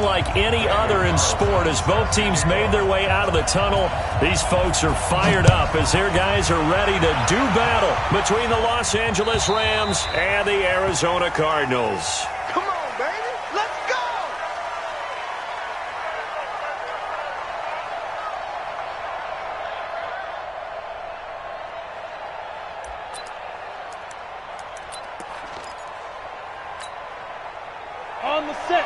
unlike any other in sport. As both teams made their way out of the tunnel, these folks are fired up as their guys are ready to do battle between the Los Angeles Rams and the Arizona Cardinals. Come on, baby. Let's go! On the set.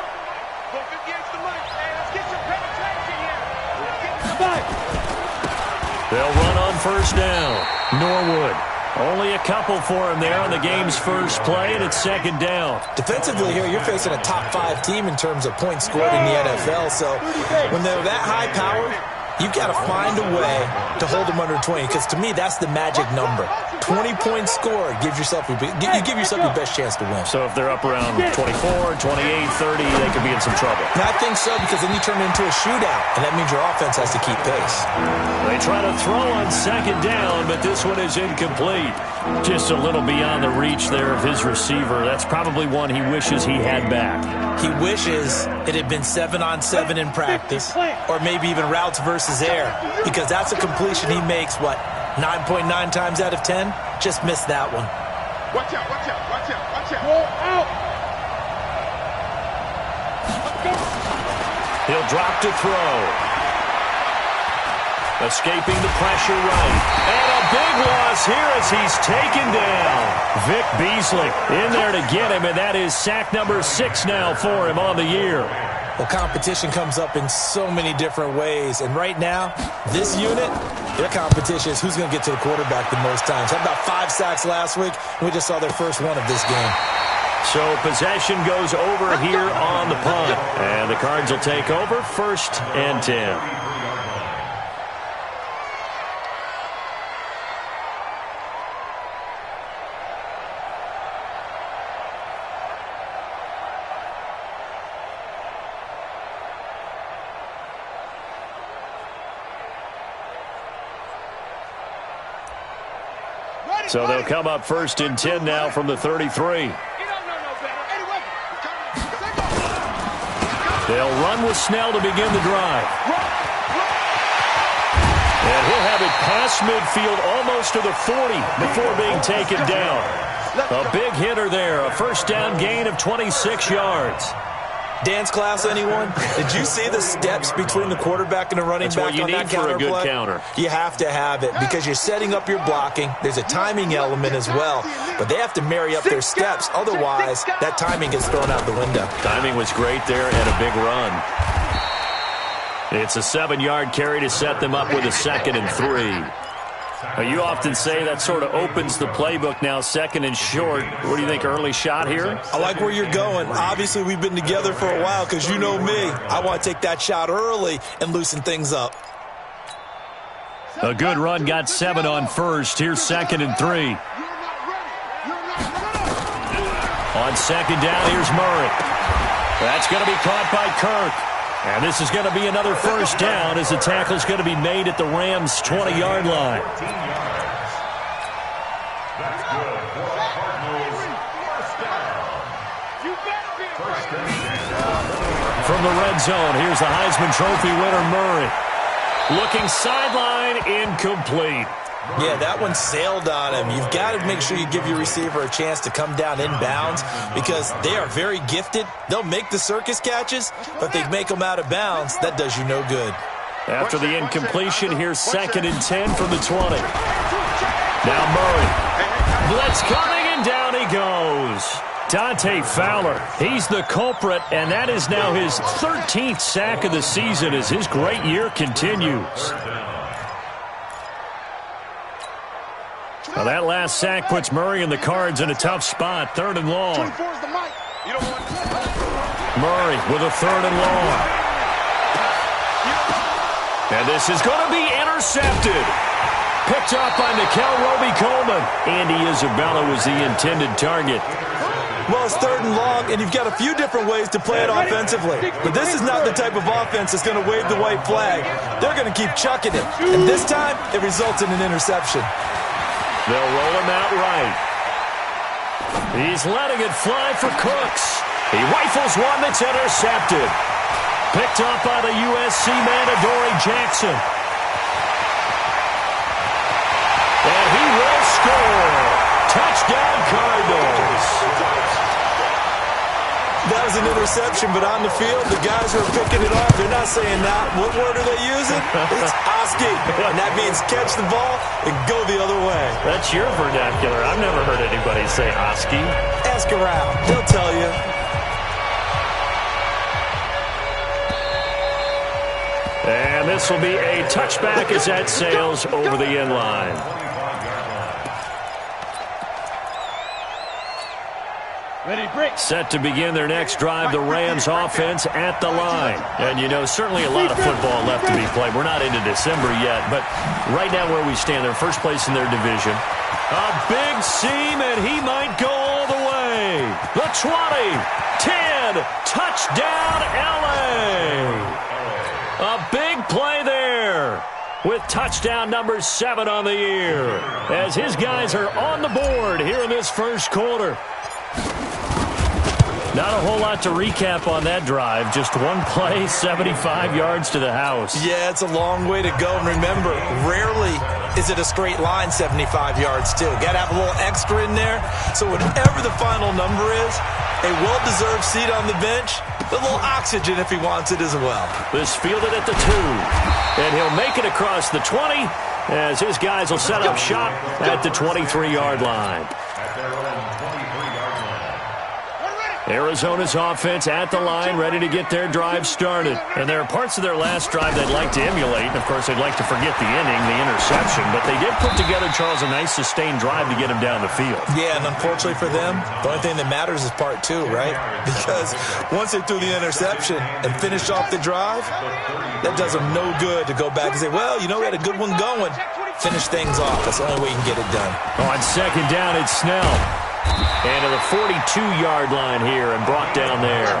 Look against the mic, man. Let's get some penetration here. Let's get some... They'll run on first down. Norwood. Only a couple for him there on the game's first play, and it's second down. Defensively here, you're facing a top 5 team in terms of points scored in the NFL. So when they're that high powered, you've got to find a way to hold them under 20, because to me, that's the magic number. 20 points scored gives yourself you give yourself your best chance to win. So if they're up around 24, 28, 30, they could be in some trouble. And I think so, because then you turn it into a shootout, and that means your offense has to keep pace. They try to throw on second down, but this one is incomplete. Just a little beyond the reach there of his receiver. That's probably one he wishes he had back. He wishes it had been 7-on-7 in practice, or maybe even routes versus air, because that's a completion he makes, 9.9 times out of 10? Just missed that one. Watch out, watch out, watch out, watch out. Roll out. He'll drop to throw. Escaping the pressure right. And a big loss here as he's taken down. Vic Beasley in there to get him, and that is sack number 6 now for him on the year. Well, competition comes up in so many different ways. And right now, this unit, their competition is who's going to get to the quarterback the most times. Had about 5 sacks last week, and we just saw their first one of this game. So possession goes over here on the punt. And the Cards will take over 1st and 10. So they'll come up 1st and 10 now from the 33. They'll run with Snell to begin the drive. And he'll have it past midfield almost to the 40 before being taken down. A big hitter there, a first down gain of 26 yards. Dance class, anyone? Did you see the steps between the quarterback and the running back on that counter for a good play? counter. You have to have it because you're setting up your blocking. There's a timing element as well, but they have to marry up their steps. Otherwise, that timing gets thrown out the window. Timing was great there and a big run. It's a 7-yard carry to set them up with a 2nd and 3. You often say that sort of opens the playbook now, 2nd and short. What do you think, early shot here? I like where you're going. Obviously, we've been together for a while because you know me. I want to take that shot early and loosen things up. A good run, got 7 on first. Here's 2nd and 3. On 2nd down, here's Murray. That's going to be caught by Kirk. And this is going to be another first down as the tackle's going to be made at the Rams' 20-yard line. From the red zone, here's the Heisman Trophy winner, Murray. Looking sideline, incomplete. Yeah, that one sailed on him. You've got to make sure you give your receiver a chance to come down inbounds because they are very gifted. They'll make the circus catches, but they make them out of bounds. That does you no good. After the incompletion, here's 2nd and 10 from the 20. Now Murray. Blitz coming, and down he goes. Dante Fowler, he's the culprit, and that is now his 13th sack of the season as his great year continues. Well, that last sack puts Murray and the Cards in a tough spot, 3rd and long. Murray with a 3rd and long. And this is going to be intercepted. Picked up by Nickel Roby-Coleman. Andy Isabella was the intended target. Well, it's 3rd and long, and you've got a few different ways to play it offensively. But this is not the type of offense that's going to wave the white flag. They're going to keep chucking it. And this time, it results in an interception. They'll roll him out right. He's letting it fly for Cooks. He rifles one that's intercepted. Picked up by the USC man, Adoree Jackson. And he will score. Touchdown, Cardinals. That was an interception, but on the field, the guys who are picking it off, they're not saying that. What word are they using? It's Oski. And that means catch the ball and go the other way. That's your vernacular. I've never heard anybody say Oski. Ask around. They'll tell you. And this will be a touchback as that sails over the end line. Set to begin their next drive, the Rams offense at the line. And, you know, certainly a lot of football left to be played. We're not into December yet, but right now where we stand, they're first place in their division. A big seam, and he might go all the way. The 20, 10, touchdown, L.A. A big play there with touchdown number 7 on the year as his guys are on the board here in this first quarter. Not a whole lot to recap on that drive. Just one play, 75 yards to the house. Yeah, it's a long way to go. And remember, rarely is it a straight line 75 yards, too. Got to have a little extra in there. So whatever the final number is, a well-deserved seat on the bench, a little oxygen if he wants it as well. This fielded at the 2. And he'll make it across the 20 as his guys will set up shop at the 23-yard line. Arizona's offense at the line, ready to get their drive started. And there are parts of their last drive they'd like to emulate. And, of course, they'd like to forget the inning, the interception. But they did put together, Charles, a nice sustained drive to get him down the field. Yeah, and unfortunately for them, the only thing that matters is part 2, right? Because once they threw the interception and finished off the drive, that does them no good to go back and say, well, you know, we had a good one going. Finish things off. That's the only way you can get it done. On second down, it's Snell. And to the 42-yard line here and brought down there.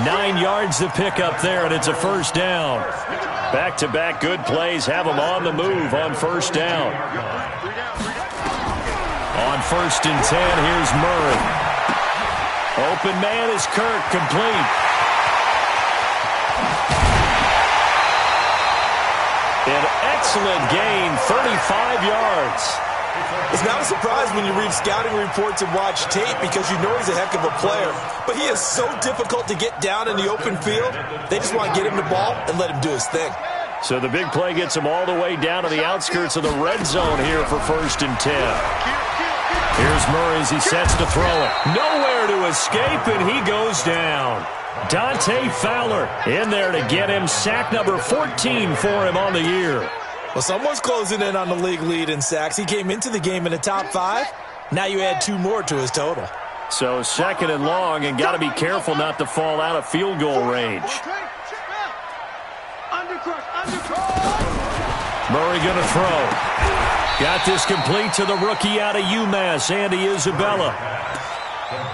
9 yards to pick up there, and it's a first down. Back-to-back good plays have them on the move on first down. On 1st and 10, here's Murray. Open man is Kirk, complete. An excellent gain, 35 yards. It's not a surprise when you read scouting reports and watch tape because you know he's a heck of a player. But he is so difficult to get down in the open field. They just want to get him the ball and let him do his thing. So the big play gets him all the way down to the outskirts of the red zone here for 1st and 10. Here's Murray as he sets to throw it. Nowhere to escape, and he goes down. Dante Fowler in there to get him. Sack number 14 for him on the year. Well, someone's closing in on the league lead in sacks. He came into the game in the top 5. Now you add 2 more to his total. So 2nd and long, and got to be careful not to fall out of field goal range. Murray going to throw. Got this complete to the rookie out of UMass, Andy Isabella.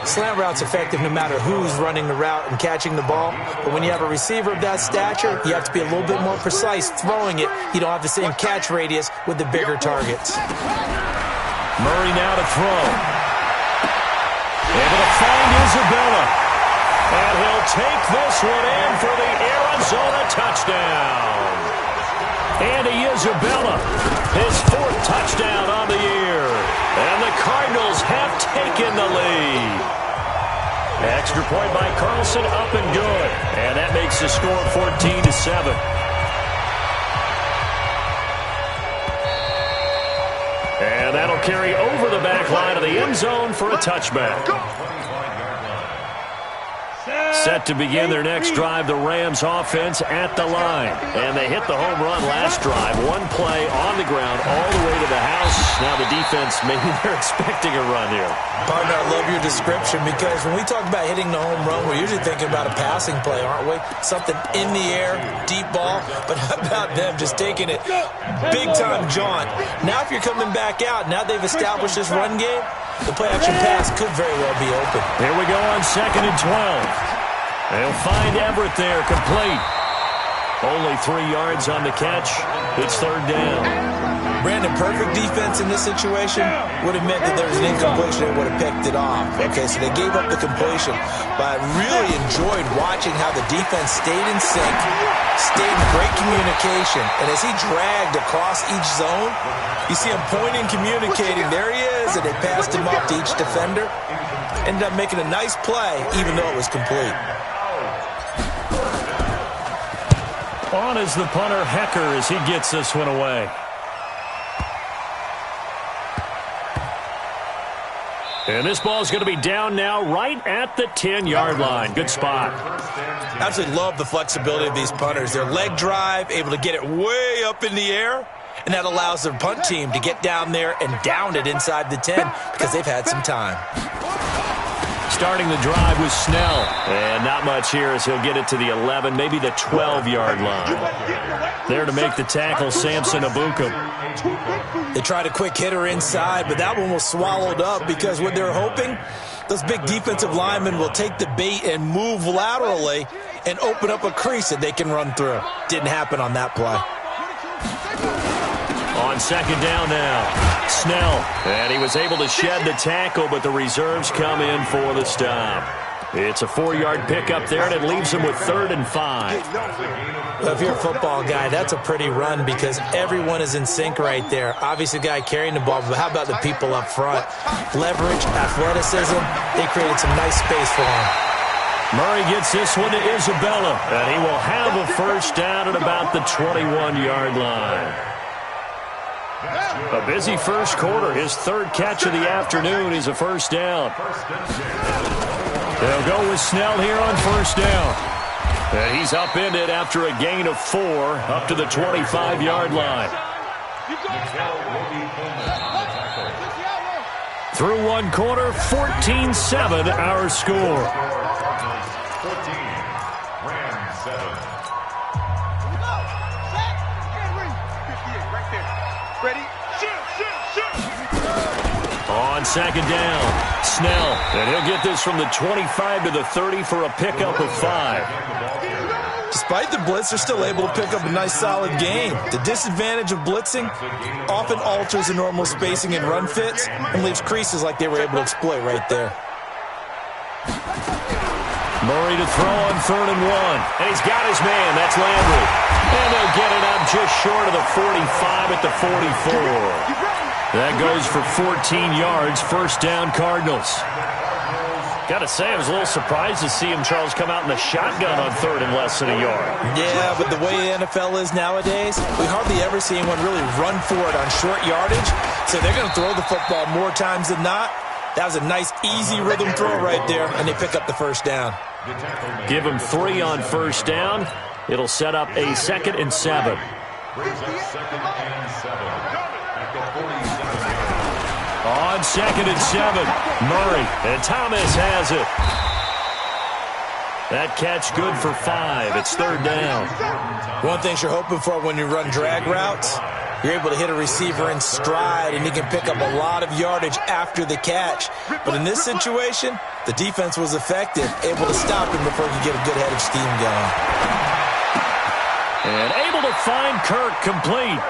Slant route's effective no matter who's running the route and catching the ball. But when you have a receiver of that stature, you have to be a little bit more precise throwing it. You don't have the same catch radius with the bigger targets. Murray now to throw. Able to find Isabella. And he'll take this one in for the Arizona touchdown. Andy Isabella, his 4th touchdown on the year. And the Cardinals have taken the lead. Extra point by Carlson, up and good. And that makes the score 14-7. And that'll carry over the back line of the end zone for a touchback. Set to begin their next drive, the Rams offense at the line. And they hit the home run last drive. One play on the ground all the way to the house. Now the defense, maybe they're expecting a run here. Partner, I love your description because when we talk about hitting the home run, we're usually thinking about a passing play, aren't we? Something in the air, deep ball. But how about them just taking it big-time jaunt? Now if you're coming back out, now they've established this run game, the play-action pass could very well be open. Here we go on 2nd and 12. They'll find Everett there, complete. Only 3 yards on the catch. It's 3rd down. Brandon, perfect defense in this situation would have meant that there was an incompletion. They would have picked it off. Okay, so they gave up the completion. But I really enjoyed watching how the defense stayed in sync, stayed in great communication. And as he dragged across each zone, you see him pointing, communicating. There he is, and they passed him off to each defender. Ended up making a nice play, even though it was complete. On is the punter, Hecker, as he gets this one away. And this ball is going to be down now right at the 10-yard line. Good spot. I absolutely love the flexibility of these punters. Their leg drive, able to get it way up in the air, and that allows their punt team to get down there and down it inside the 10 because they've had some time. Starting the drive with Snell. And not much here as he'll get it to the 11, maybe the 12-yard line. There to make the tackle, Samson Abukum. They tried a quick hitter inside, but that one was swallowed up because what they're hoping, those big defensive linemen will take the bait and move laterally and open up a crease that they can run through. Didn't happen on that play. On second down now, Snell. And he was able to shed the tackle, but the reserves come in for the stop. It's a 4-yard pickup there, and it leaves him with 3rd and 5. Well, if you're a football guy, that's a pretty run because everyone is in sync right there. Obviously, the guy carrying the ball, but how about the people up front? Leverage, athleticism, they created some nice space for him. Murray gets this one to Isabella, and he will have a first down at about the 21-yard line. A busy first quarter. His 3rd catch of the afternoon is a first down. They'll go with Snell here on first down. And he's upended after a gain of 4 up to the 25-yard line. Through one quarter, 14-7 our score. On second down, Snell, and he'll get this from the 25 to the 30 for a pickup of 5. Despite the blitz, they're still able to pick up a nice solid gain. The disadvantage of blitzing often alters the normal spacing and run fits and leaves creases like they were able to exploit right there. Murray to throw on 3rd and 1, and he's got his man. That's Landry. And they'll get it up just short of the 45 at the 44. That goes for 14 yards, first down Cardinals. Got to say, I was a little surprised to see him, Charles, come out in the shotgun on 3rd and less than a yard. Yeah, but the way the NFL is nowadays, we hardly ever see anyone really run for it on short yardage. So they're going to throw the football more times than not. That was a nice, easy rhythm throw right there, and they pick up the first down. Give him 3 on first down. It'll set up a 2nd and 7. On 2nd and 7, Murray, and Thomas has it. That catch good for 5. It's 3rd down. One thing you're hoping for when you run drag routes, you're able to hit a receiver in stride, and he can pick up a lot of yardage after the catch. But in this situation, the defense was effective, able to stop him before he could get a good head of steam going. And able to find Kirk complete.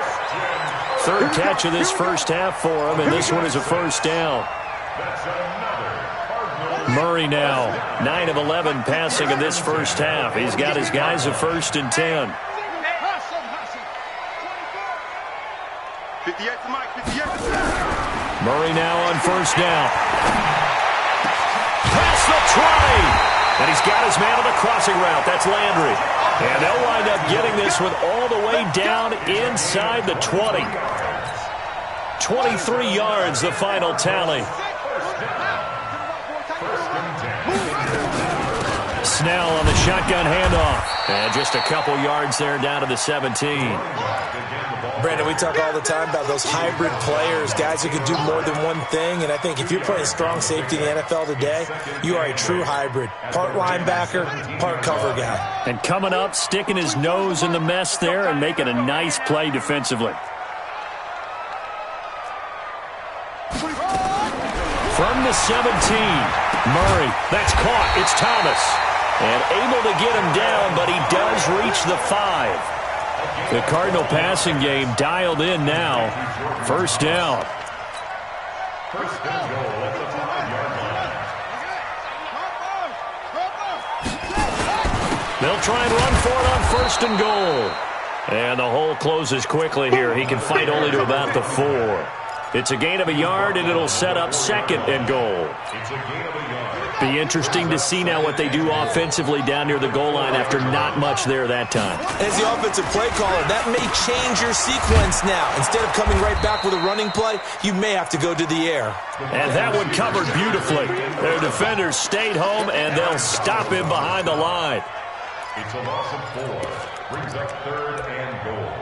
3rd catch of this first half for him, and this one is a first down. Murray now, 9 of 11 passing in this first half. He's got his guys a 1st and 10. Murray now on first down. Past the 20. And he's got his man on the crossing route. That's Landry. And they'll wind up getting this one all the way down inside the 20. 23 yards, the final tally. Snell on the shotgun handoff. And just a couple yards there down to the 17. Brandon, we talk all the time about those hybrid players, guys who can do more than one thing. And I think if you're playing strong safety in the NFL today, you are a true hybrid. Part linebacker, part cover guy. And coming up, sticking his nose in the mess there and making a nice play defensively. From the 17, Murray. That's caught. It's Thomas. And able to get him down, but he does reach the 5. The Cardinal passing game dialed in now. First down. First and goal at the 5-yard line. They'll try and run for it on first and goal. And the hole closes quickly here. He can fight only to about the 4. It's a gain of a yard, and it'll set up second and goal. It's a gain of a yard. Be interesting to see now what they do offensively down near the goal line after not much there that time. As the offensive play caller, that may change your sequence now. Instead of coming right back with a running play, you may have to go to the air. And that one covered beautifully. Their defenders stayed home, and they'll stop him behind the line. It's a loss of 4. Brings up third and goal.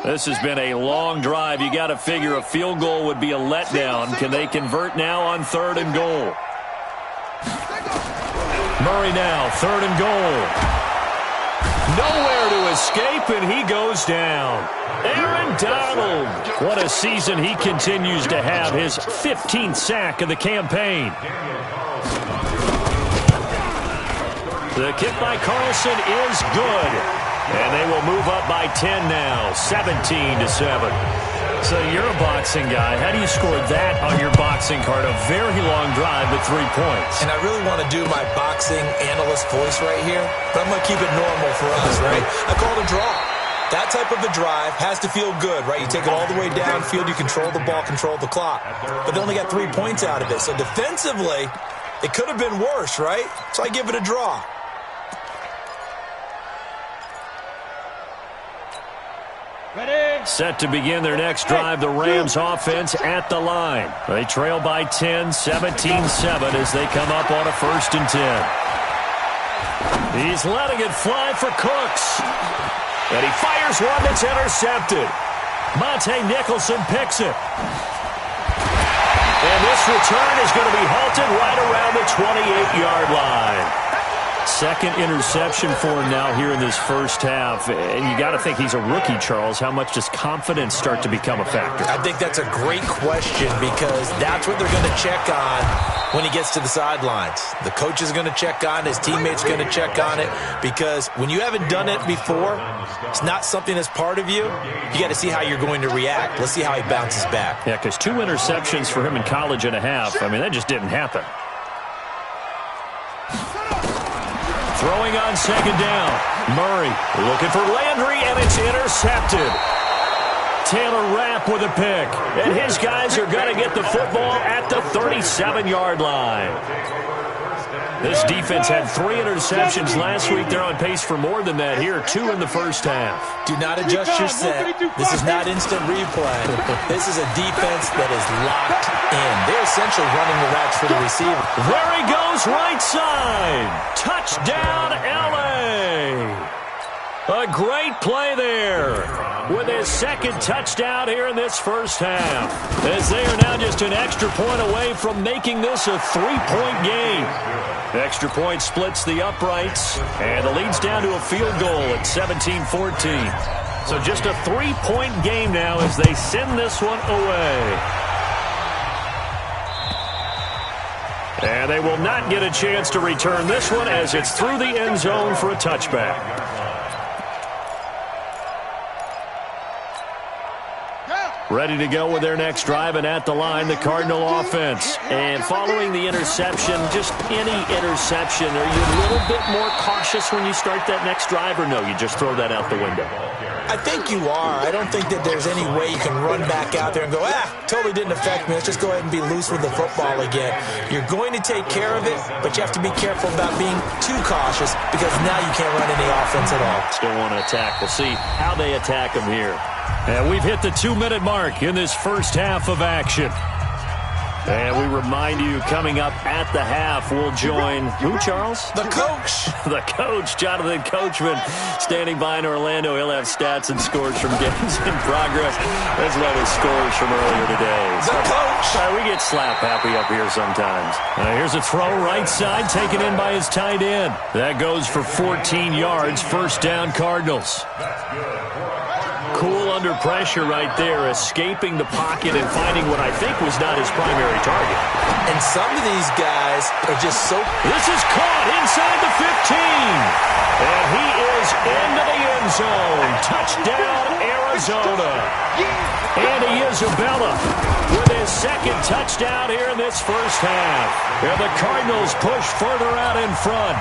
This has been a long drive. You got to figure a field goal would be a letdown. Can they convert now on third and goal? Murray now, third and goal. Nowhere to escape, and he goes down. Aaron Donald. What a season he continues to have. His 15th sack of the campaign. The kick by Carlson is good. And they will move up by 10 now, 17-7. So you're a boxing guy. How do you score that on your boxing card? A very long drive, but 3 points. And I really want to do my boxing analyst voice right here, but I'm going to keep it normal for us, right? I call it a draw. That type of a drive has to feel good, right? You take it all the way downfield, you control the ball, control the clock. But they only got 3 points out of it. So defensively, it could have been worse, right? So I give it a draw. Set to begin their next drive, the Rams offense at the line. They trail by 10, 17-7 as they come up on a first and 10. He's letting it fly for Cooks. And he fires one that's intercepted. Monte Nicholson picks it. And this return is going to be halted right around the 28-yard line. Second interception for him now here in this first half. And you got to think he's a rookie, Charles. How much does confidence start to become a factor? I think that's a great question because that's what they're going to check on when he gets to the sidelines. The coach is going to check on it. His teammates are going to check on it because when you haven't done it before, it's not something that's part of you. You got to see how you're going to react. Let's see how he bounces back. Yeah, because 2 interceptions for him in college and a half. I mean, that just didn't happen. Throwing on second down. Murray looking for Landry, and it's intercepted. Taylor Rapp with a pick. And his guys are going to get the football at the 37-yard line. This defense had 3 interceptions last week. They're on pace for more than that here. 2 in the first half. Do not adjust your set. This is not instant replay. This is a defense that is locked in. They're essentially running the routes for the receiver. There he goes, right side. Touchdown, L.A. A great play there with his second touchdown here in this first half. As they are now just an extra point away from making this a 3-point game. Extra point splits the uprights, and the lead's down to a field goal at 17-14. So just a 3-point game now as they send this one away. And they will not get a chance to return this one as it's through the end zone for a touchback. Ready to go with their next drive, and at the line, the Cardinal offense. And following the interception, just any interception, are you a little bit more cautious when you start that next drive, or no, you just throw that out the window? I think you are. I don't think that there's any way you can run back out there and go, totally didn't affect me. Let's just go ahead and be loose with the football again. You're going to take care of it, but you have to be careful about being too cautious because now you can't run any offense at all. Still want to attack. We'll see how they attack them here. And we've hit the 2-minute mark in this first half of action. And we remind you, coming up at the half, we'll join who, Charles? The coach. The coach, Jonathan Coachman, standing by in Orlando. He'll have stats and scores from games in progress, as well as scores from earlier today. The coach. We get slap happy up here sometimes. Here's a throw right side, taken in by his tight end. That goes for 14 yards. First down, Cardinals. cool under pressure right there, escaping the pocket and finding what I think was not his primary target. And some of these guys are just so... This is caught inside the 15. And he is into the end zone. Touchdown, Arizona. Andy Isabella with his second touchdown here in this first half. And the Cardinals push further out in front.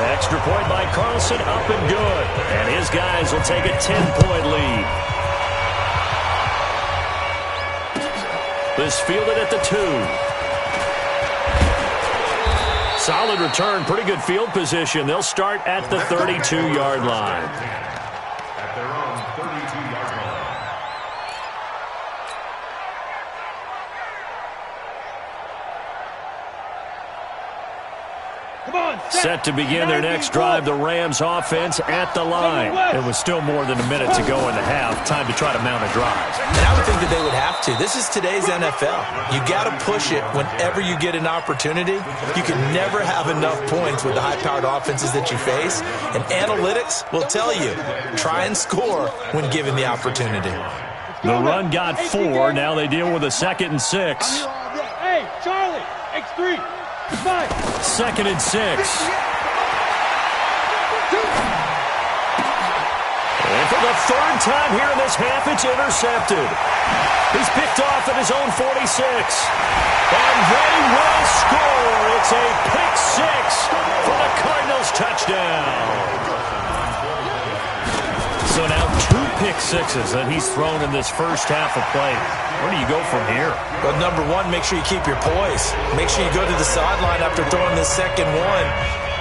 Extra point by Carlson, up and good. And his guys will take a 10-point lead. This fielded at the 2. Solid return, pretty good field position. They'll start at the 32-yard line. At their own 32-yard line. Set to begin their next drive, the Rams offense at the line. It was still more than a minute to go in the half. Time to try to mount a drive. And I would think that they would have to. This is today's NFL. You got to push it whenever you get an opportunity. You can never have enough points with the high-powered offenses that you face. And analytics will tell you, try and score when given the opportunity. The run got 4. Now they deal with a 2nd and 6. Hey, Charlie, X3. 2nd and 6. And for the third time here in this half, it's intercepted. He's picked off at his own 46. And they will score. It's a pick 6 for the Cardinals touchdown. So now 2 pick sixes that he's thrown in this first half of play. Where do you go from here? Well, number one, make sure you keep your poise. Make sure you go to the sideline after throwing the second one,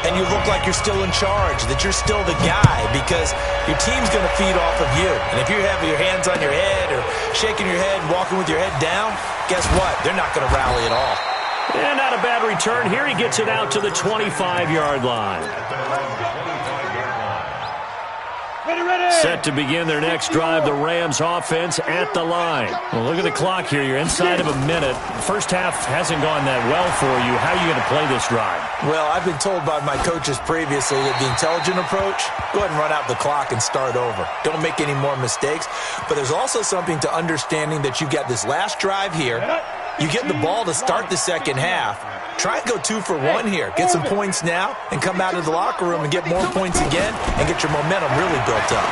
and you look like you're still in charge, that you're still the guy, because your team's going to feed off of you. And if you have your hands on your head or shaking your head and walking with your head down, guess what? They're not going to rally at all. And not a bad return here. He gets it out to the 25-yard line. Set to begin their next drive, the Rams offense at the line. Well, look at the clock here. You're inside of a minute. First half hasn't gone that well for you. How are you going to play this drive? Well, I've been told by my coaches previously that the intelligent approach, go ahead and run out the clock and start over. Don't make any more mistakes. But there's also something to understanding that you got this last drive here. You get the ball to start the second half. Try and go 2 for 1 here. Get some points now and come out of the locker room and get more points again and get your momentum really built up.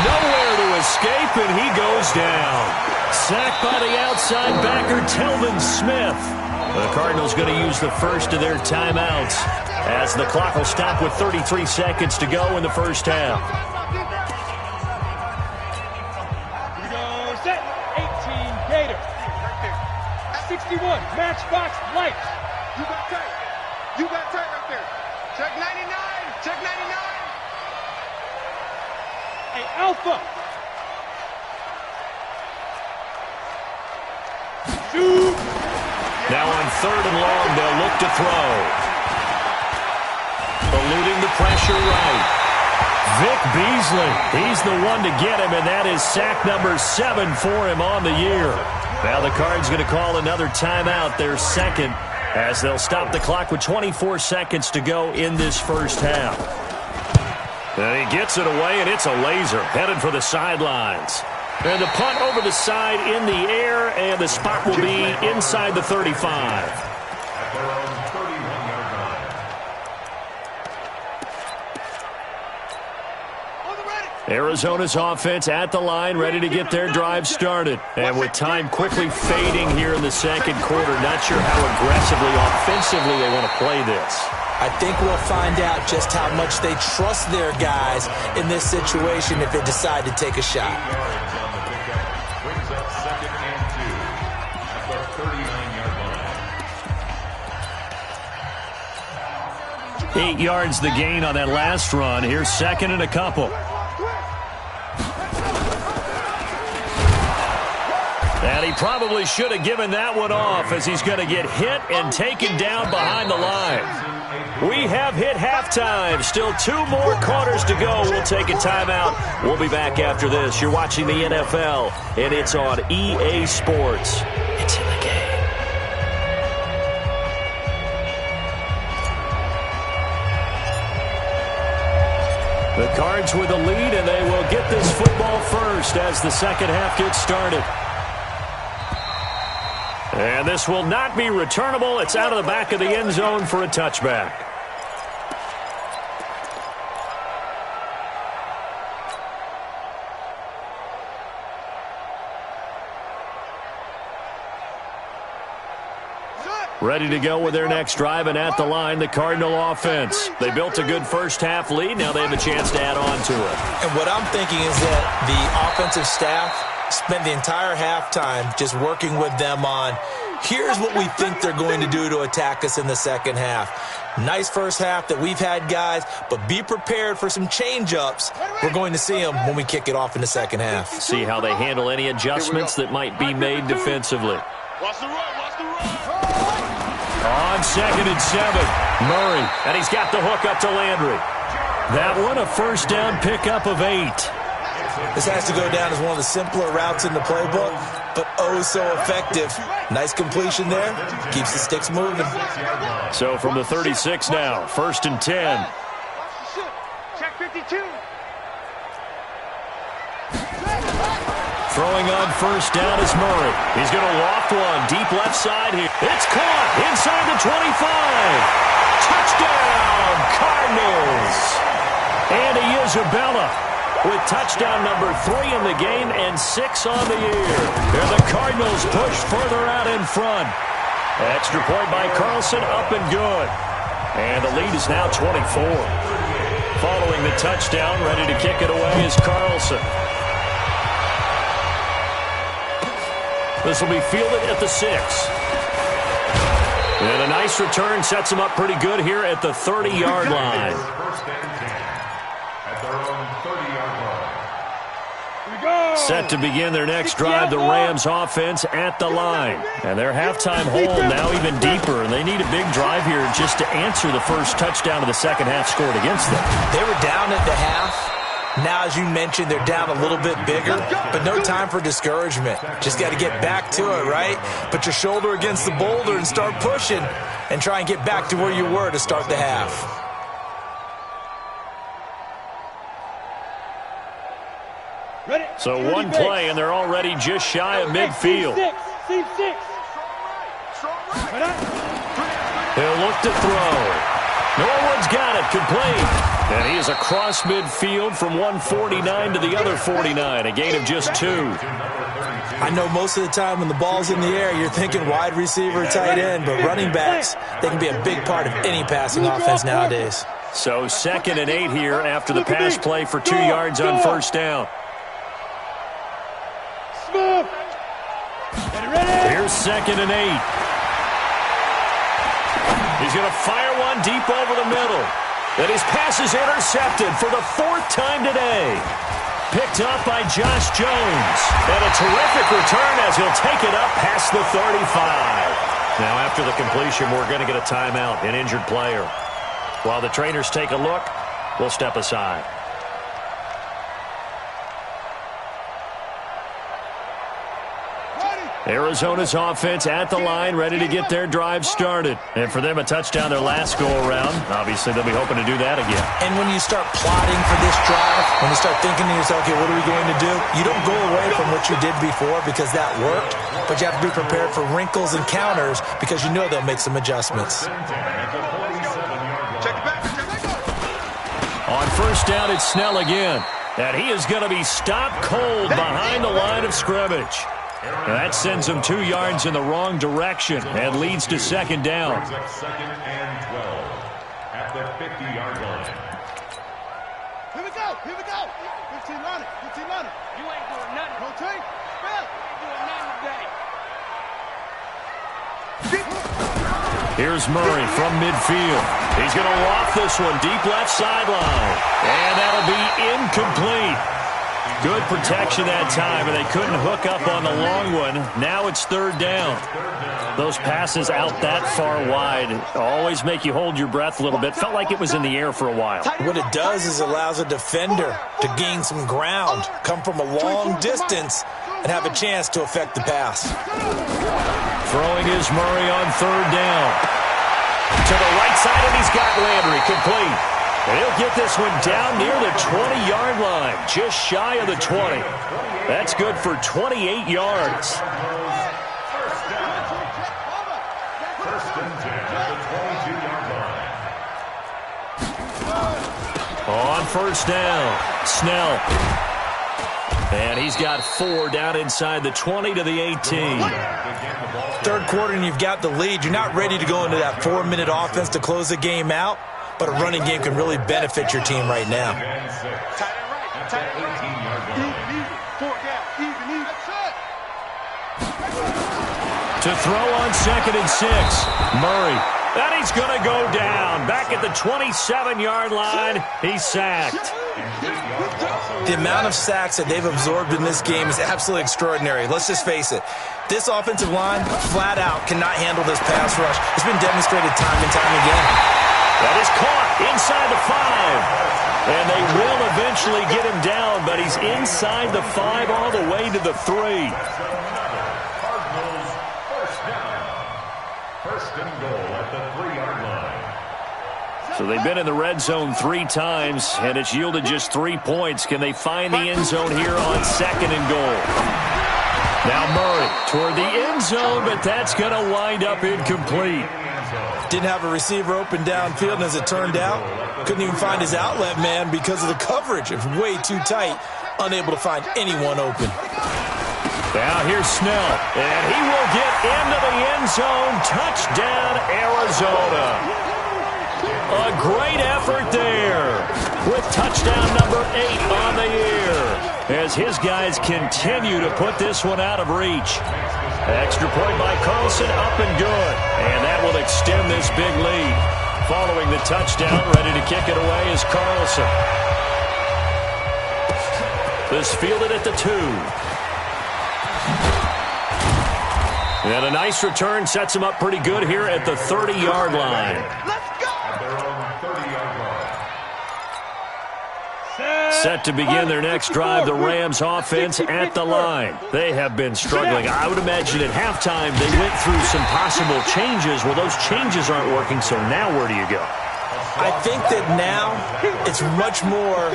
Nowhere to escape, and he goes down. Sacked by the outside backer, Telvin Smith. The Cardinals going to use the first of their timeouts as the clock will stop with 33 seconds to go in the first half. Here we go, set. 18 Gator. 61, Matchbox Lights. You got tight. You got tight right there. Check 99. Check 99. Hey, Alpha. Shoot. Now on 3rd and long, they'll look to throw. Eluding the pressure right. Vic Beasley, he's the one to get him, and that is sack number 7 for him on the year. Now the Cards going to call another timeout, their second, as they'll stop the clock with 24 seconds to go in this first half. And he gets it away, and it's a laser headed for the sidelines. And the punt over the side in the air, and the spot will be inside the 35. Arizona's offense at the line, ready to get their drive started. And with time quickly fading here in the second quarter, not sure how aggressively, offensively they want to play this. I think we'll find out just how much they trust their guys in this situation if they decide to take a shot. Brings up 2nd and 2 at the 39-yard line. 8 yards the gain on that last run. Here's 2nd and a couple. And he probably should have given that one off, as he's going to get hit and taken down behind the line. We have hit halftime. Still 2 more quarters to go. We'll take a timeout. We'll be back after this. You're watching the NFL, and it's on EA Sports. It's in the game. The Cards with the lead, and they will get this football first as the second half gets started. And this will not be returnable. It's out of the back of the end zone for a touchback. Ready to go with their next drive, and at the line, the Cardinal offense. They built a good first-half lead. Now they have a chance to add on to it. And what I'm thinking is that the offensive staff spent the entire halftime just working with them on, here's what we think they're going to do to attack us in the second half. Nice first half that we've had, guys, but be prepared for some change-ups. We're going to see them when we kick it off in the second half. See how they handle any adjustments that might be made defensively. Watch the run, watch the run. On 2nd and 7, Murray, and he's got the hook up to Landry. That one, a first down pickup of 8. This has to go down as one of the simpler routes in the playbook, but oh so effective. Nice completion there. Keeps the sticks moving. So from the 36 now, 1st and 10. Check 52. Throwing on first down is Murray. He's going to loft one deep left side here. It's caught inside the 25. Touchdown, Cardinals. Andy Isabella with touchdown number 3 in the game and 6 on the year. And the Cardinals push further out in front. Extra point by Carlson, up and good. And the lead is now 24. Following the touchdown, ready to kick it away is Carlson. This will be fielded at the 6. And a nice return sets them up pretty good here at the 30-yard line. Set to begin their next drive, the Rams offense at the line. And their halftime hole now even deeper, and they need a big drive here just to answer the first touchdown of the second half scored against them. They were down at the half. Now, as you mentioned, they're down a little bit bigger, but no time for discouragement. Just got to get back to it, right? Put your shoulder against the boulder and start pushing and try and get back to where you were to start the half. So one play, and they're already just shy of midfield. He'll look to throw. Norwood's got it, complete. And he is across midfield from 149 to the other 49, a gain of just 2. I know most of the time when the ball's in the air, you're thinking wide receiver, tight end, but running backs, they can be a big part of any passing offense nowadays. So 2nd and 8 here after the pass play for 2 yards on first down. Here's 2nd and 8. He's going to fire one deep over the middle. And his pass is intercepted for the 4th time today. Picked up by Josh Jones. And a terrific return as he'll take it up past the 35. Now after the completion, we're going to get a timeout, an injured player. While the trainers take a look, we'll step aside. Arizona's offense at the line, ready to get their drive started. And for them, a touchdown their last go-around. Obviously, they'll be hoping to do that again. And when you start plotting for this drive, when you start thinking to yourself, okay, what are we going to do? You don't go away from what you did before because that worked, but you have to be prepared for wrinkles and counters because you know they'll make some adjustments. On first down, it's Snell again. And he is going to be stopped cold behind the line of scrimmage. And that sends him 2 yards in the wrong direction and leads to 2nd down. 2nd and 12 at the 50-yard line. Here we go, here we go. 15 on it, 15 on it. You ain't doing nothing. Rotate, spell. You ain't doing nothing today. Here's Murray from midfield. He's going to loft this one deep left sideline. And that'll be incomplete. Good protection that time, and they couldn't hook up on the long one. Now it's 3rd down. Those passes out that far wide always make you hold your breath a little bit. Felt like it was in the air for a while. What it does is allows a defender to gain some ground, come from a long distance, and have a chance to affect the pass. Throwing is Murray on 3rd down. To the right side, and he's got Landry complete. And he'll get this one down near the 20-yard line, just shy of the 20. That's good for 28 yards. First and 10 at the 22-yard line. On first down, Snell. And he's got 4 down inside the 20 to the 18. Third quarter and you've got the lead. You're not ready to go into that 4-minute offense to close the game out, but a running game can really benefit your team right now. To throw on 2nd and 6, Murray. And he's going to go down. Back at the 27-yard line, he's sacked. The amount of sacks that they've absorbed in this game is absolutely extraordinary. Let's just face it. This offensive line, flat out, cannot handle this pass rush. It's been demonstrated time and time again. That is caught inside the 5. And they will eventually get him down, but he's inside the 5 all the way to the 3. First and goal at the 3-yard line. So they've been in the red zone 3 times, and it's yielded just 3 points. Can they find the end zone here on 2nd and goal? Now Murray toward the end zone, but that's going to wind up incomplete. Didn't have a receiver open downfield, and as it turned out, couldn't even find his outlet man because of the coverage. It was way too tight, unable to find anyone open. Now here's Snell, and he will get into the end zone. Touchdown, Arizona. A great effort there with touchdown number 8 on the year as his guys continue to put this one out of reach. Extra point by Carlson, up and good. And that will extend this big lead. Following the touchdown, ready to kick it away is Carlson. This fielded at the 2. And a nice return sets him up pretty good here at the 30-yard line. Let's go! At their own 30-yard line. Set to begin their next drive, the Rams offense at the line. They have been struggling. I would imagine at halftime they went through some possible changes. Well, those changes aren't working, so now where do you go? I think that now it's much more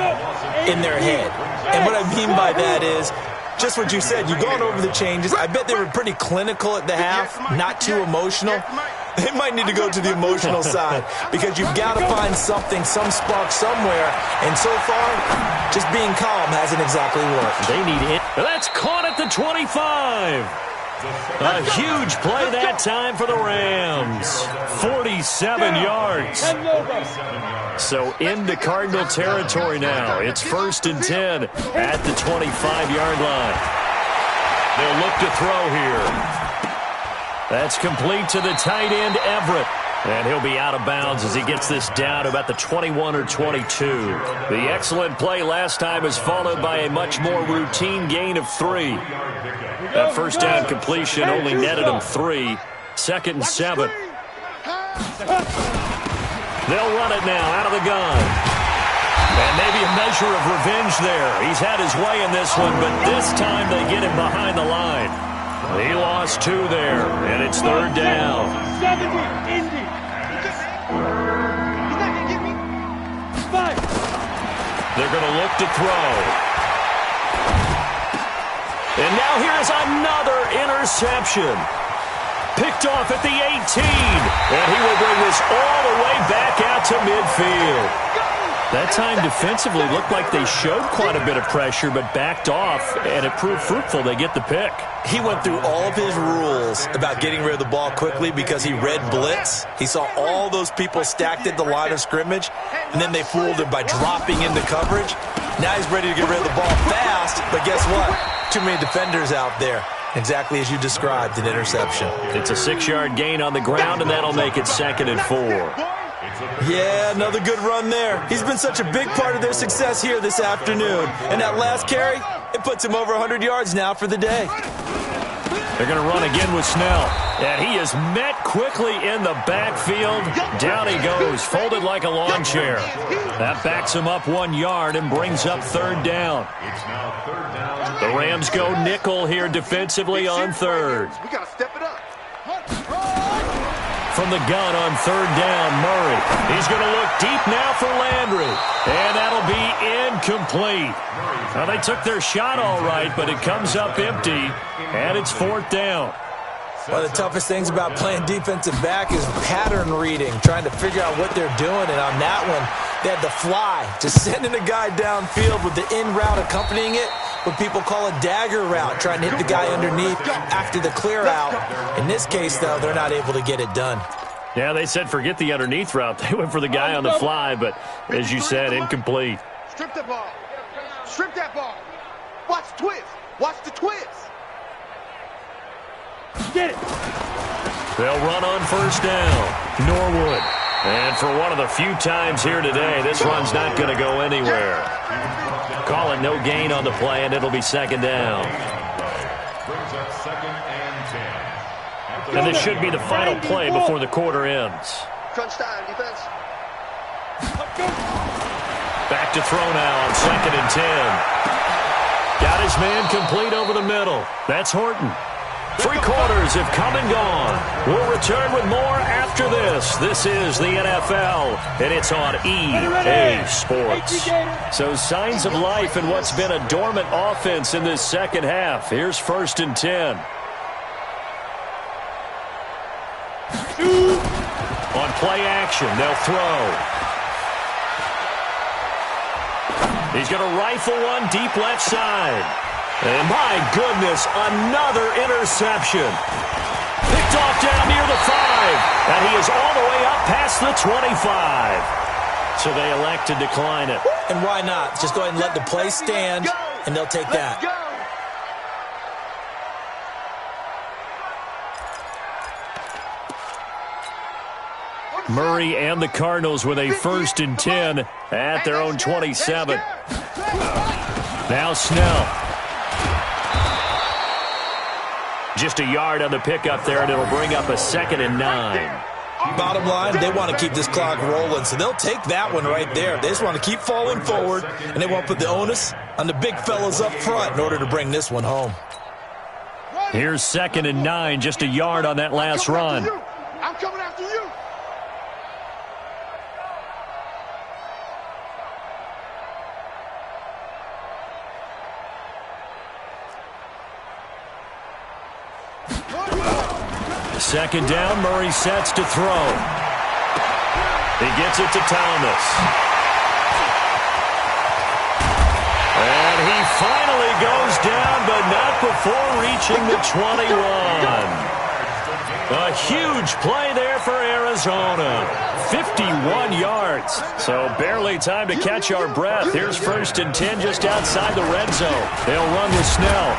in their head. And what I mean by that is just what you said. You've gone over the changes. I bet they were pretty clinical at the half, not too emotional. They might need to go to the emotional side because you've got to find something, some spark somewhere. And so far, just being calm hasn't exactly worked. They need it. That's caught at the 25. A huge play that time for the Rams. 47 yards. So into Cardinal territory now. It's 1st and 10 at the 25-yard line. They'll look to throw here. That's complete to the tight end, Everett. And he'll be out of bounds as he gets this down to about the 21 or 22. The excellent play last time is followed by a much more routine gain of 3. That first down completion only netted him 3. 2nd and 7. They'll run it now out of the gun. And maybe a measure of revenge there. He's had his way in this one, but this time they get him behind the line. He lost 2 there, and it's 3rd down. 70, Indy. He's not going to get me. 5. They're going to look to throw. And now here's another interception. Picked off at the 18. And he will bring this all the way back out to midfield. That time defensively looked like they showed quite a bit of pressure but backed off, and it proved fruitful. They get the pick. He went through all of his rules about getting rid of the ball quickly because he read blitz. He saw all those people stacked at the line of scrimmage, and then they fooled him by dropping into coverage. Now he's ready to get rid of the ball fast, but guess what? Too many defenders out there. Exactly as you described, an interception. It's a 6-yard gain on the ground, and that'll make it 2nd and 4. Yeah, another good run there. He's been such a big part of their success here this afternoon. And that last carry, it puts him over 100 yards now for the day. They're going to run again with Snell. And he is met quickly in the backfield. Down he goes, folded like a lawn chair. That backs him up 1 yard and brings up 3rd down. It's now 3rd down. The Rams go nickel here defensively on 3rd. We got to step it up. from the gun on third down. Murray. He's going to look deep now for Landry. And that'll be incomplete. Now, they took their shot all right, but it comes up empty, and it's fourth down. One of the toughest things about playing defensive back is pattern reading, trying to figure out what they're doing. And on that one, they had the fly, just sending a guy downfield with the in route accompanying it, what people call a dagger route, trying to hit the guy underneath after the clear out. In this case, though, they're not able to get it done. Yeah, they said forget the underneath route. They went for the guy on the fly, but as you said, incomplete. Strip the ball. Strip that ball. Watch the twist. Watch the twist. Get it. They'll run on first down. Norwood. And for one of the few times here today, this run's not going to go anywhere. Call it no gain on the play, and it'll be second down. Brings up 2nd and 10. And this should be the final play before the quarter ends. Crunch time, defense. Back to throw now on 2nd and 10. Got his man complete over the middle. That's Horton. 3 quarters have come and gone. We'll return with more after this. This is the NFL, and it's on EA Sports. So signs of life in what's been a dormant offense in this second half. Here's 1st and 10. On play action, they'll throw. He's going to rifle one deep left side. And my goodness, another interception. Picked off down near the 5. And he is all the way up past the 25. So they elect to decline it. And why not? Just go ahead and let the play stand, and they'll take that. Murray and the Cardinals with a 1st and 10 at their own 27. Now Snell. Just a yard on the pickup there, and it'll bring up a 2nd and 9. Bottom line, they want to keep this clock rolling, so they'll take that one right there. They just want to keep falling forward, and they want to put the onus on the big fellas up front in order to bring this one home. Here's 2nd and 9, just a yard on that last run. I'm coming after you. Second down, Murray sets to throw. He gets it to Thomas. And he finally goes down, but not before reaching the 21. A huge play there for Arizona. 51 yards. So barely time to catch our breath. Here's 1st and 10 just outside the red zone. They'll run with Snell.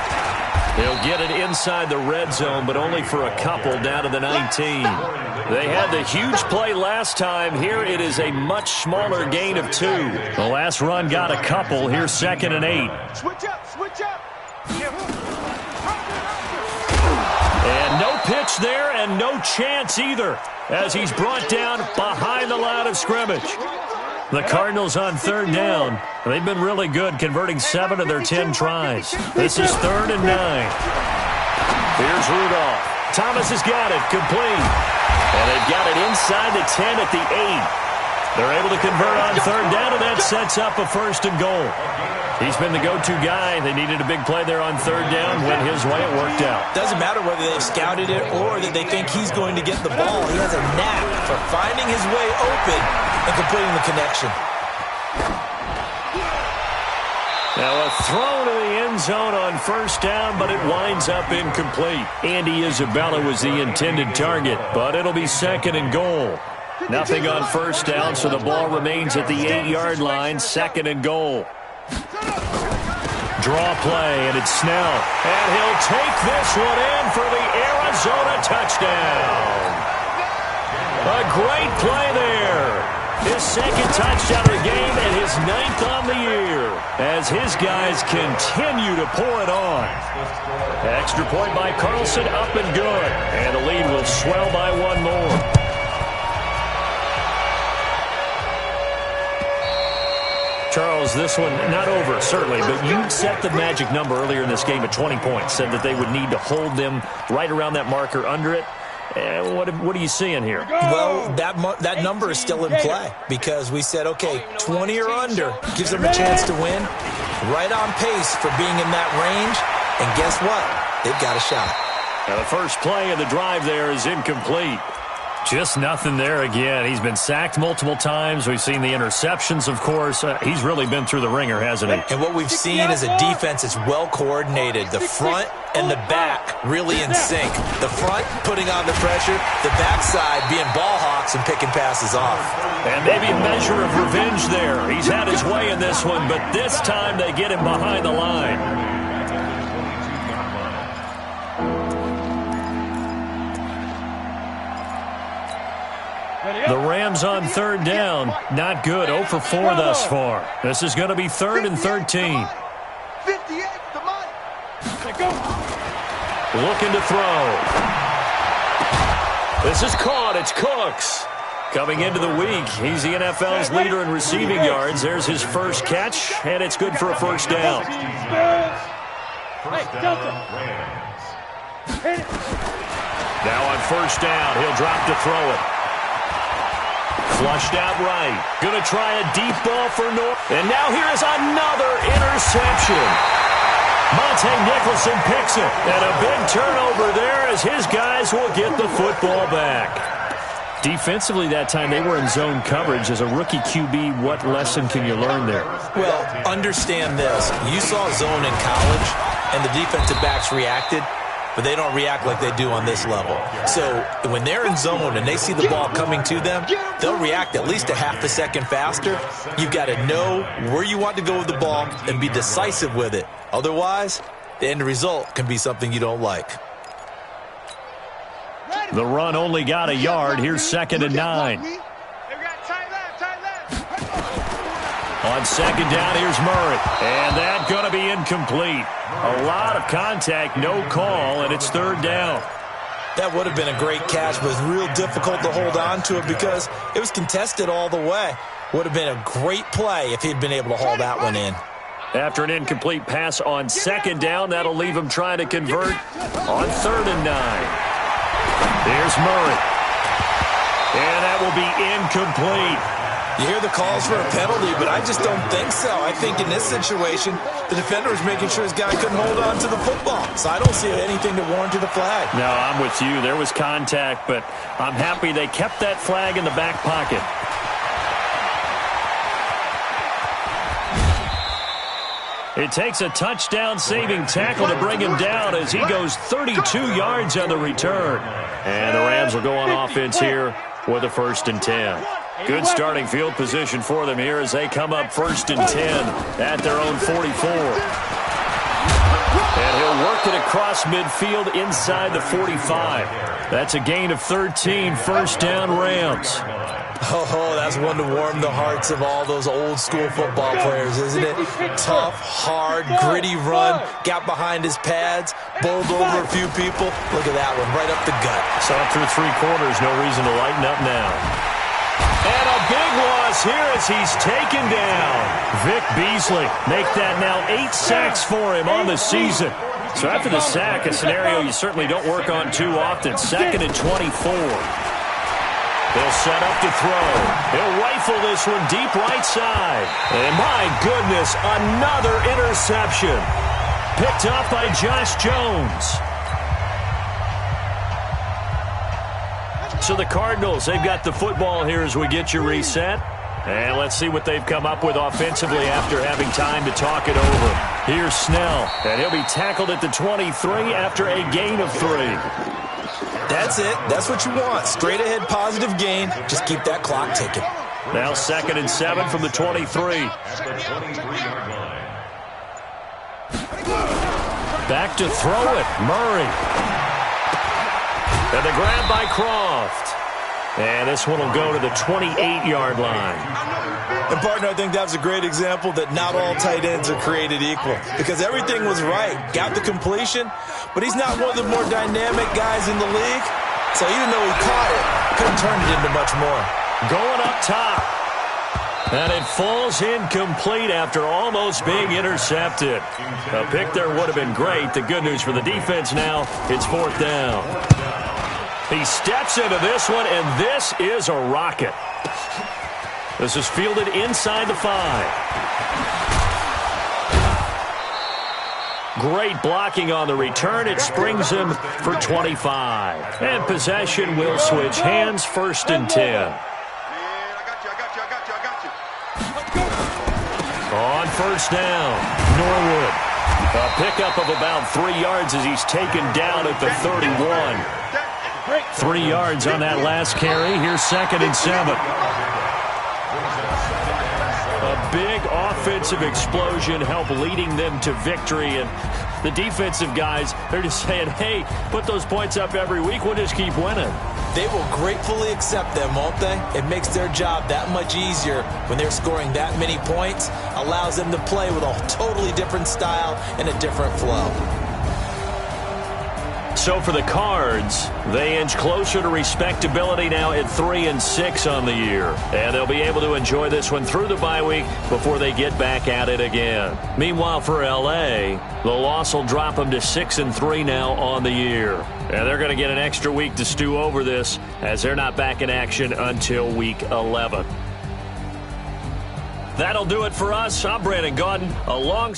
He'll get it inside the red zone, but only for a couple down to the 19. They had the huge play last time. Here it is a much smaller gain of 2. The last run got a couple. Here's 2nd and 8. Switch up, switch up. And no pitch there and no chance either as he's brought down behind the line of scrimmage. The Cardinals on third down. They've been really good, converting 7 of their 10 tries. This is 3rd and 9. Here's Rudolph. Thomas has got it, complete. And they've got it inside the 10 at the 8. They're able to convert on third down, and that sets up a 1st and goal. He's been the go-to guy. They needed a big play there on third down. Went his way, it worked out. Doesn't matter whether they've scouted it or that they think he's going to get the ball. He has a knack for finding his way open and completing the connection. Now a throw to the end zone on first down, but it winds up incomplete. Andy Isabella was the intended target, but it'll be 2nd and goal. Nothing on first down, so the ball remains at the 8-yard line, 2nd and goal. Draw play, and it's Snell. And he'll take this one in for the Arizona touchdown. A great play there. His 2nd touchdown of the game and his 9th on the year as his guys continue to pour it on. Extra point by Carlson, up and good. And the lead will swell by 1 more. Charles, this one not over, certainly, but you set the magic number earlier in this game at 20 points, said that they would need to hold them right around that marker under it. What are you seeing here? Well, that number is still in play because we said, okay, 20 or under gives them a chance to win. Right on pace for being in that range. And guess what? They've got a shot. Now the first play of the drive there is incomplete. Just nothing there again. He's been sacked multiple times. We've seen the interceptions, of course. He's really been through the ringer, hasn't he? And what we've seen is a defense that's well coordinated. The front and the back really in sync. The front putting on the pressure, the backside being ball hawks and picking passes off. And maybe a measure of revenge there. He's had his way in this one, but this time they get him behind the line. The Rams on third down. Not good. 0 for 4 thus far. This is going to be 3rd and 13. 58, come on. Looking to throw. This is caught. It's Cooks. Coming into the week, he's the NFL's leader in receiving yards. There's his first catch, and it's good for a first down. Now on first down, he'll drop to throw it. Flushed out right. Going to try a deep ball for North. And now here is another interception. Monte Nicholson picks it. And a big turnover there as his guys will get the football back. Defensively that time, they were in zone coverage. As a rookie QB, what lesson can you learn there? Well, understand this. You saw zone in college, and the defensive backs reacted. But they don't react like they do on this level. So when they're in zone and they see the ball coming to them, they'll react at least a half a second faster. You've got to know where you want to go with the ball and be decisive with it. Otherwise, the end result can be something you don't like. The run only got a yard. Here's 2nd and 9. On 2nd down, here's Murray. And that's going to be incomplete. A lot of contact, no call, and it's 3rd down. That would have been a great catch, but it was real difficult to hold on to it because it was contested all the way. Would have been a great play if he'd been able to haul that one in. After an incomplete pass on 2nd down, that'll leave him trying to convert on 3rd and 9. Here's Murray. And that will be incomplete. You hear the calls for a penalty, but I just don't think so. I think in this situation, the defender was making sure his guy couldn't hold on to the football. So I don't see anything to warrant a flag. No, I'm with you. There was contact, but I'm happy they kept that flag in the back pocket. It takes a touchdown-saving tackle to bring him down as he goes 32 yards on the return. And the Rams will go on offense here with a 1st and 10. Good starting field position for them here as they come up 1st and 10 at their own 44. And he'll work it across midfield inside the 45. That's a gain of 13, 1st down Rams. Oh, that's one to warm the hearts of all those old school football players, isn't it? Tough, hard, gritty run, got behind his pads, bowled over a few people. Look at that one, right up the gut. Saw it through 3 quarters, no reason to lighten up now. And a big loss here as he's taken down. Vic Beasley make that now 8 sacks for him on the season. So after the sack, a scenario you certainly don't work on too often. 2nd and 24. He'll set up to throw. He'll rifle this one deep right side. And my goodness, another interception. Picked up by Josh Jones. So the Cardinals, they've got the football here as we get you reset. And let's see what they've come up with offensively after having time to talk it over. Here's Snell, and he'll be tackled at the 23 after a gain of 3. That's it. That's what you want. Straight ahead positive gain. Just keep that clock ticking. Now 2nd and 7 from the 23. Back to throw it. Murray. And the grab by Croft. And this one will go to the 28-yard line. And, partner, I think that was a great example that not all tight ends are created equal because everything was right. Got the completion, but he's not one of the more dynamic guys in the league. So even though he caught it, couldn't turn it into much more. Going up top. And it falls incomplete after almost being intercepted. A pick there would have been great. The good news for the defense now, it's 4th down. He steps into this one, and this is a rocket. This is fielded inside the 5. Great blocking on the return. It springs him for 25. And possession will switch hands, 1st and 10. On 1st down, Norwood. A pickup of about 3 yards as he's taken down at the 31. 3 yards on that last carry. Here's 2nd and 7. A big offensive explosion helped leading them to victory. And the defensive guys, they're just saying, hey, put those points up every week. We'll just keep winning. They will gratefully accept them, won't they? It makes their job that much easier when they're scoring that many points. Allows them to play with a totally different style and a different flow. So for the Cards, they inch closer to respectability now at 3-6 on the year. And they'll be able to enjoy this one through the bye week before they get back at it again. Meanwhile, for L.A., the loss will drop them to 6-3 now on the year. And they're going to get an extra week to stew over this as they're not back in action until week 11. That'll do it for us. I'm Brandon Gaudin, along